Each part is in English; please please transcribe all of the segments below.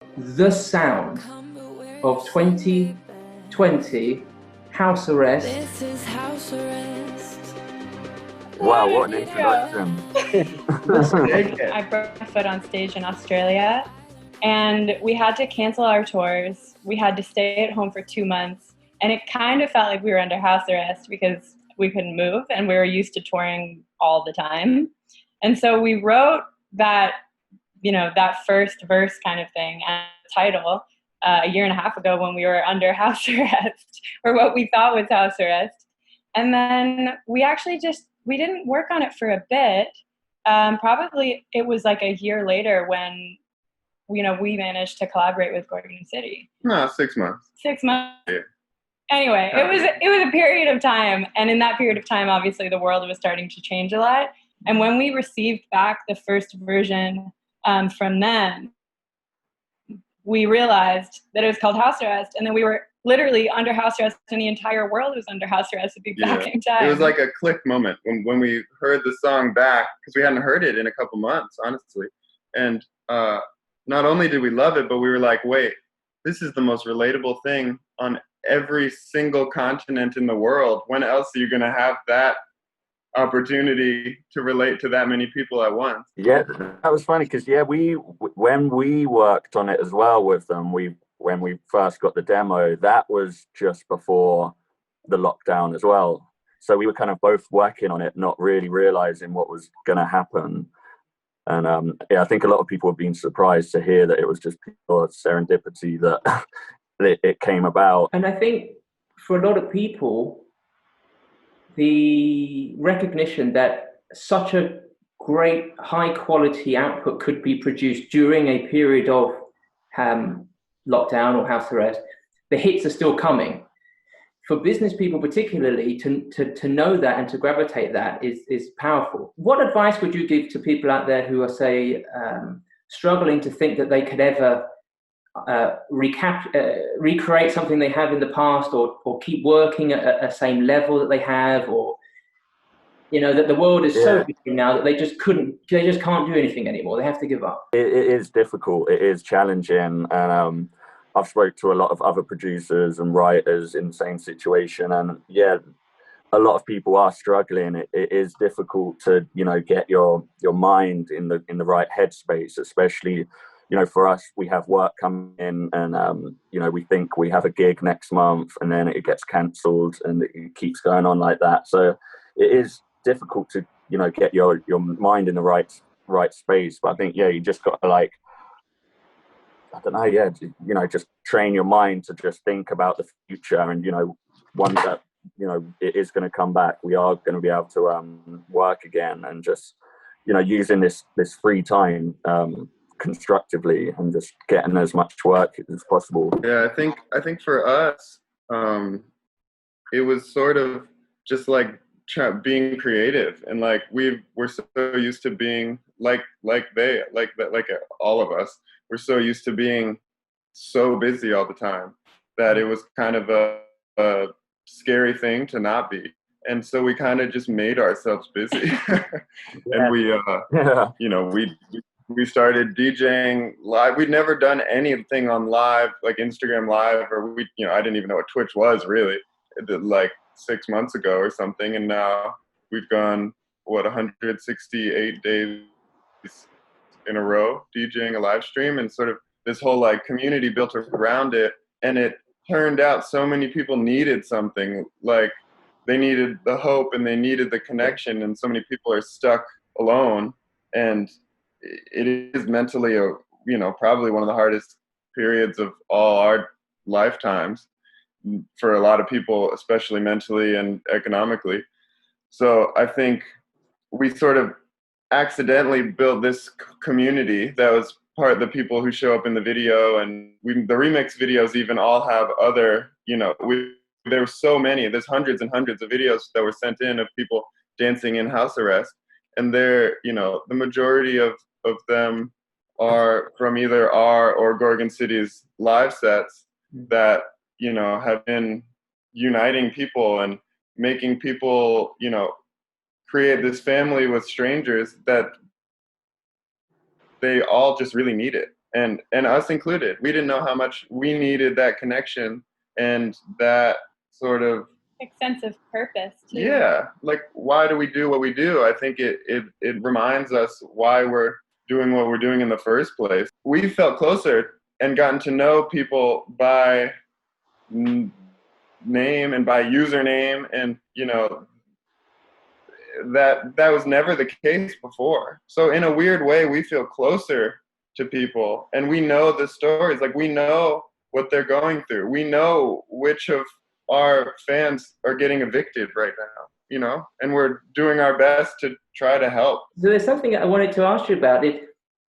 the sound of 2020 house arrest. This is house arrest. Wow, What what an an intro. introduction. I broke my foot on stage in Australia, and we had to cancel our tours. We had to stay at home for 2 months, and it kind of felt like we were under house arrest because we couldn't move, and we were used to touring all the time. And so we wrote that, that first verse kind of thing and title a year and a half ago when we were under house arrest, or what we thought was house arrest. And then we didn't work on it for a bit. Probably it was like a year later when, we managed to collaborate with Gorgon City. No, 6 months. 6 months. Yeah. Anyway, it was a period of time. And in that period of time, obviously the world was starting to change a lot. And when we received back the first version from them, we realized that it was called house arrest. And then we were literally under house arrest, and the entire world was under house arrest at the exact same time. It was like a click moment when we heard the song back, because we hadn't heard it in a couple months, honestly. And not only did we love it, but we were like, wait, this is the most relatable thing on every single continent in the world. When else are you going to have that opportunity to relate to that many people at once? Yeah, that was funny because when we worked on it as well with them, when we first got the demo, that was just before the lockdown as well. So we were kind of both working on it, not really realizing what was going to happen. And I think a lot of people have been surprised to hear that it was just pure serendipity that it came about. And I think for a lot of people, the recognition that such a great high quality output could be produced during a period of lockdown or house arrest, the hits are still coming. For business people particularly, to know that and to gravitate that is powerful. What advice would you give to people out there who are, say, struggling to think that they could ever recreate something they have in the past, or keep working at a same level that they have, or that the world is so busy now that they just can't do anything anymore. They have to give up. It is difficult. It is challenging, and I've spoke to a lot of other producers and writers in the same situation, and a lot of people are struggling. It is difficult to get your mind in the right headspace, especially for us. We have work coming in, and we think we have a gig next month, and then it gets cancelled, and it keeps going on like that. So it is difficult to get your mind in the right space. But I think you just got to just train your mind to just think about the future, and one that it is going to come back. We are going to be able to work again, and just using this free time constructively, and just getting as much work as possible. I think for us, it was sort of just like being creative, and like we're so used to being like all of us. We're so used to being so busy all the time that it was kind of a scary thing to not be. And so we kind of just made ourselves busy. And we started DJing live. We'd never done anything on live, like Instagram Live, or I didn't even know what Twitch was really, like 6 months ago or something. And now we've gone, 168 days in a row DJing a live stream, and sort of this whole like community built around it. And it turned out so many people needed something, like they needed the hope and they needed the connection, and so many people are stuck alone. And it is mentally probably one of the hardest periods of all our lifetimes for a lot of people, especially mentally and economically. So I think we sort of accidentally built this community that was part of the people who show up in the video, and the remix videos even all have other, there were so many, there's hundreds and hundreds of videos that were sent in of people dancing in house arrest, and they're, the majority of them are from either our or Gorgon City's live sets that, have been uniting people and making people, create this family with strangers that they all just really need it. and us included. We didn't know how much we needed that connection and that sort of like sense of purpose too. Yeah, like why do we do what we do? I think it reminds us why we're doing what we're doing in the first place. We felt closer and gotten to know people by name and by username, and that was never the case before. So in a weird way, we feel closer to people, and we know the stories. Like, we know what they're going through. We know which of our fans are getting evicted right now, and we're doing our best to try to help. So there's something I wanted to ask you about.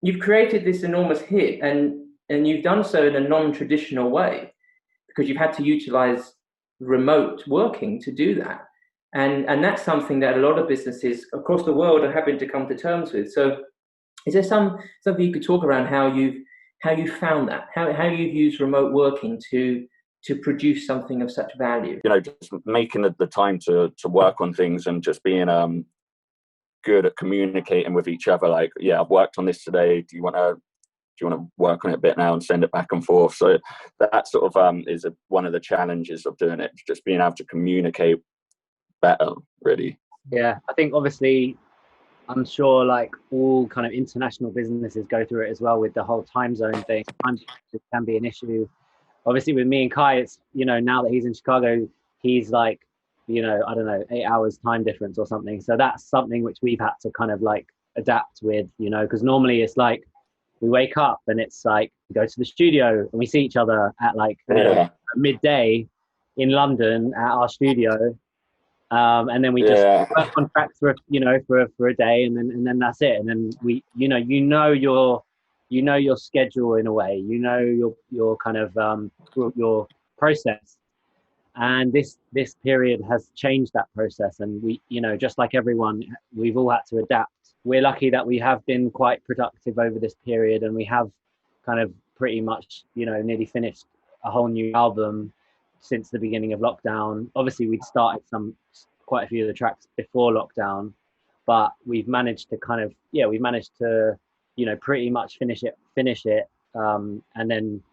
You've created this enormous hit, and you've done so in a non-traditional way, because you've had to utilize remote working to do that. And that's something that a lot of businesses across the world are having to come to terms with. So is there something you could talk around how you found that, how you've used remote working to produce something of such value? Just making the time to work on things, and just being good at communicating with each other. Like, yeah, I've worked on this today. Do you want to work on it a bit now, and send it back and forth? So that sort of is one of the challenges of doing it, just being able to communicate better, really. Yeah, I think obviously, I'm sure like all kind of international businesses go through it as well with the whole time zone thing. Time can be an issue. Obviously with me and Kai, it's, now that he's in Chicago, he's like, I don't know, 8 hours time difference or something. So that's something which we've had to kind of like adapt with, because normally it's like we wake up and it's like we go to the studio and we see each other at like midday in London at our studio. And then we just work on tracks for a day, and then that's it. And then we, your schedule in a way, your kind of your process. And this period has changed that process. And we, just like everyone, we've all had to adapt. We're lucky that we have been quite productive over this period, and we have kind of pretty much, nearly finished a whole new album since the beginning of lockdown. Obviously we'd started quite a few of the tracks before lockdown, but we've managed to pretty much finish it. And then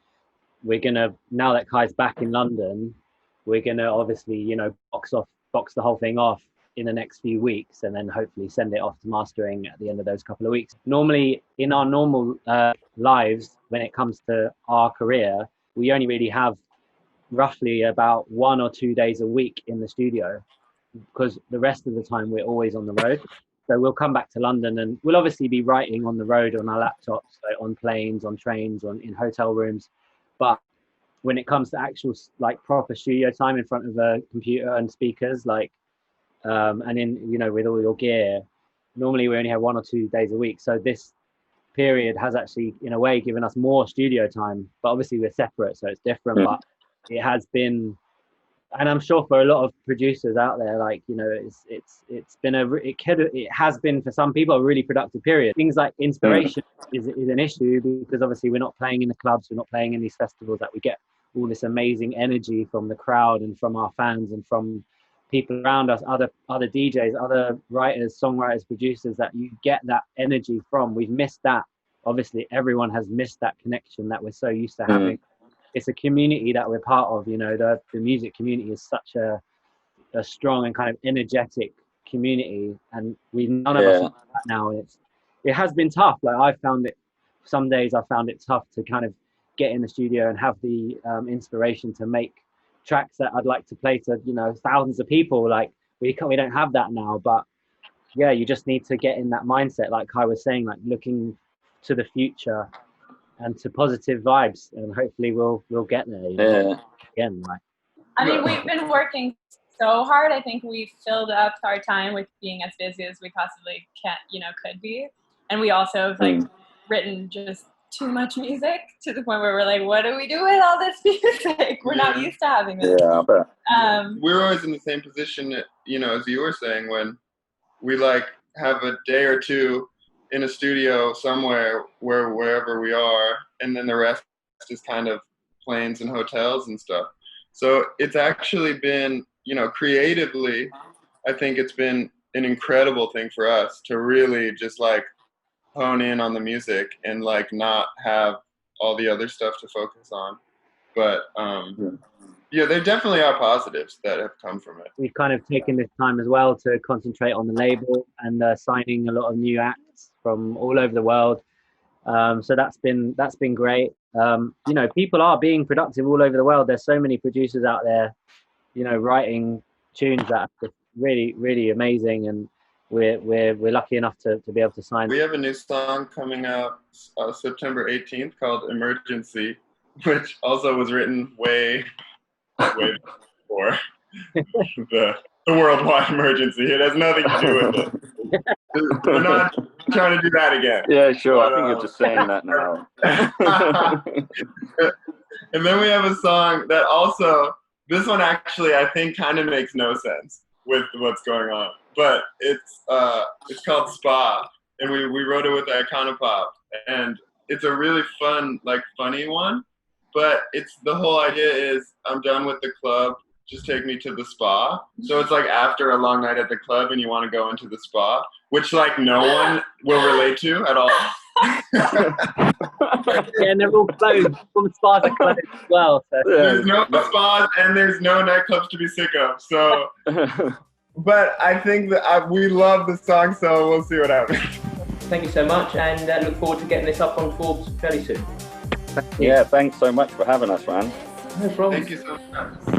we're gonna, now that Kai's back in London, we're gonna obviously box the whole thing off in the next few weeks, and then hopefully send it off to mastering at the end of those couple of weeks. Normally in our normal lives, when it comes to our career, we only really have roughly about 1 or 2 days a week in the studio, because the rest of the time we're always on the road. So we'll come back to London, and we'll obviously be writing on the road on our laptops, so on planes, on trains, in hotel rooms. But when it comes to actual like proper studio time in front of a computer and speakers, like and in with all your gear, normally we only have 1 or 2 days a week. So this period has actually in a way given us more studio time, but obviously we're separate, so it's different. But it has been, and I'm sure for a lot of producers out there, like it's been it has been for some people a really productive period. Things like inspiration is an issue, because obviously we're not playing in the clubs, we're not playing in these festivals that we get all this amazing energy from the crowd and from our fans and from people around us, other DJs, other writers, songwriters, producers, that you get that energy from. We've missed that. Obviously everyone has missed that connection that we're so used to having. It's a community that we're part of. The music community is such a strong and kind of energetic community, and none of us are that now. And it has been tough. Like some days I found it tough to kind of get in the studio and have the inspiration to make tracks that I'd like to play to thousands of people. Like we don't have that now. But yeah, you just need to get in that mindset, like Kai was saying, like looking to the future and to positive vibes, and hopefully we'll get there. Again, like. I mean, we've been working so hard. I think we've filled up our time with being as busy as we possibly could be, and we also have written just too much music to the point where we're like, what do we do with all this music? We're not used to having this. Yeah, I bet. We're always in the same position, as you were saying, when we like have a day or two in a studio somewhere wherever we are, and then the rest is kind of planes and hotels and stuff. So it's actually been, creatively, I think it's been an incredible thing for us to really just like hone in on the music and like not have all the other stuff to focus on. But yeah, there definitely are positives that have come from it. We've kind of taken this time as well to concentrate on the label and signing a lot of new acts from all over the world. So that's been great. People are being productive all over the world. There's so many producers out there, writing tunes that are just really, really amazing, and we're lucky enough to be able to sign. We have a new song coming out September 18th called "Emergency," which also was written way before the worldwide emergency. It has nothing to do with it. We're not trying to do that again. Yeah, sure. But, I think you're just saying that now. And then we have a song that also, this one actually I think kind of makes no sense with what's going on, but it's called "Spa," and we wrote it with Iconopop, and it's a really fun, funny one. But the whole idea is, I'm done with the club, just take me to the spa. So it's like after a long night at the club and you want to go into the spa, which no one will relate to at all. Yeah, and they're all closed. All the spas are closed as well. So. There's no spas and there's no nightclubs to be sick of. So, but I think that we love the song, so we'll see what happens. Thank you so much, and look forward to getting this up on Forbes fairly soon. Yeah, thanks so much for having us, man. No problem. Thank you so much.